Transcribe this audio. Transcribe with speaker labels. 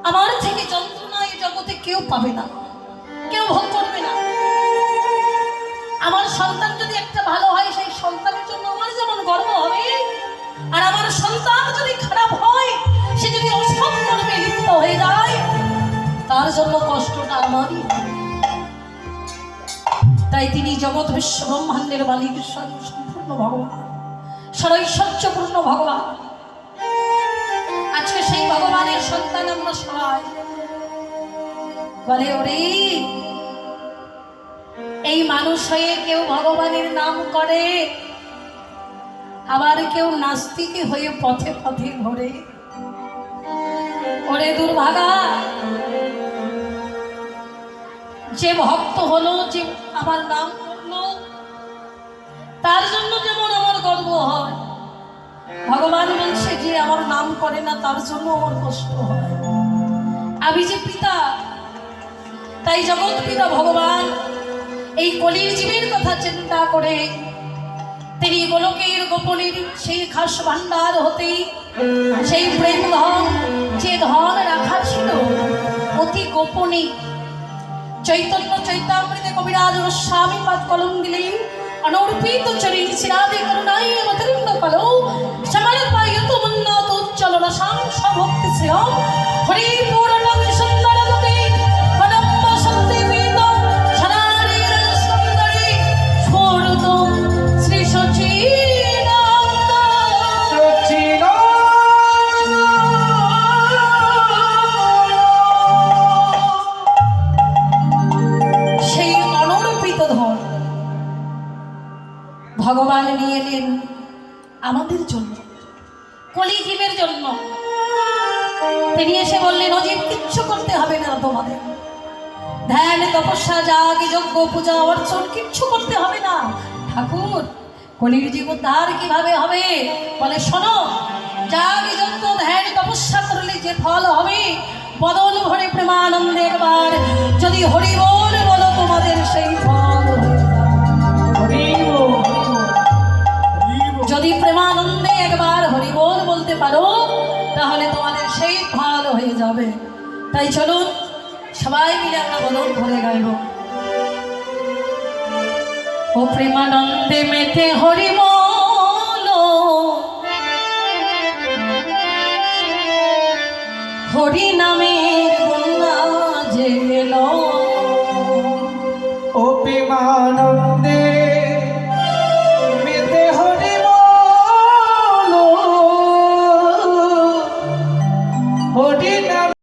Speaker 1: আমার থেকে যন্ত্রণা এই জগতে কেউ পাবে না, কেউ ভোগ করবে না। আমার সন্তান যদি একটা ভালো হয়, সেই সন্তানের জন্য আমার যেমন গর্ব হবে, আর আমার সন্তান যদি খারাপ হয়, সে যদি অসৎ কর্মে লিপ্ত হয়ে যায়, তার জন্য কষ্টটা আমারই। তাই তিনি জগৎ বিশ্ব ব্রহ্মাণ্ডের মালিক, সম্পূর্ণ ভগবান, সরৈশ্বর্যপূর্ণ ভগবান। আজকে সেই ভগবানের সন্তান আমরা সবাই। বলে ওরে, এই মানুষ হয়ে কেউ ভগবানের নাম করে, আবার কেউ নাস্তিক হয়ে পথে পথে ঘোরে। ওরে দুর্ভাগা, যে ভক্ত হলো, যে আমার নাম করলো, তার জন্য যেমন আমার গর্ব হয়, ভগবান বলছে যে আমার নাম করে না তার জন্য আমার কষ্ট হয়। আমি যে পিতা, তাই জগৎ পিতা ভগবান এই কলির জীবের কথা চিন্তা করে তিনি গোলকের গোপনের সেই খাস ভান্ডার হতে সেই প্রেম ধন, যে ধন রাখা ছিল অতি গোপনে, চৈতন্য চৈতামৃতে কবিরাজ গোস্বামী পাদ কলম দিলেন, অনর্পিত চরিণ চিরাদি করুণাই অবতীর্ণ কালো সমর্পায়িত উন্নত উজ্জ্বল রসাং ভক্তি শ্রেয়ম হরি পূর্ণং সুন্দরগতে পরম শক্তি বেদ সদারির সুন্দরী স্ফুরতুম শ্রী সচিদানন্দ সেই অনর্পিত ধন ভগবান নিয়ে এলেন আমাদের জন্য, কলিজীবের জন্য। তিনি এসে বললেন, অজীব কিচ্ছু করতে হবে না তোমাদের, ধ্যান তপস্যা যাগ যজ্ঞ পূজা অর্চন কিচ্ছু করতে হবে না। ঠাকুর, কলির জীব উদ্ধার কিভাবে হবে? বলে শোনো, যাগ যজ্ঞ ধ্যান তপস্যা করলে যে ফল হবে, বদল ভরে প্রেমানন্দে একবার যদি হরি বল বলো, তোমাদের সেই ফল যদি প্রেমানন্দে একবার হরি বল বলতে পারো, তাহলে তোমাদের সেই ফল হয়ে যাবে। তাই চলুন সবাই মিলে আমরা বদল ভরে গাইব। ও প্রেমানন্দে মেতে হরি বল, হরি নামের বন্যা জেল।
Speaker 2: ও প্রেমানন্দে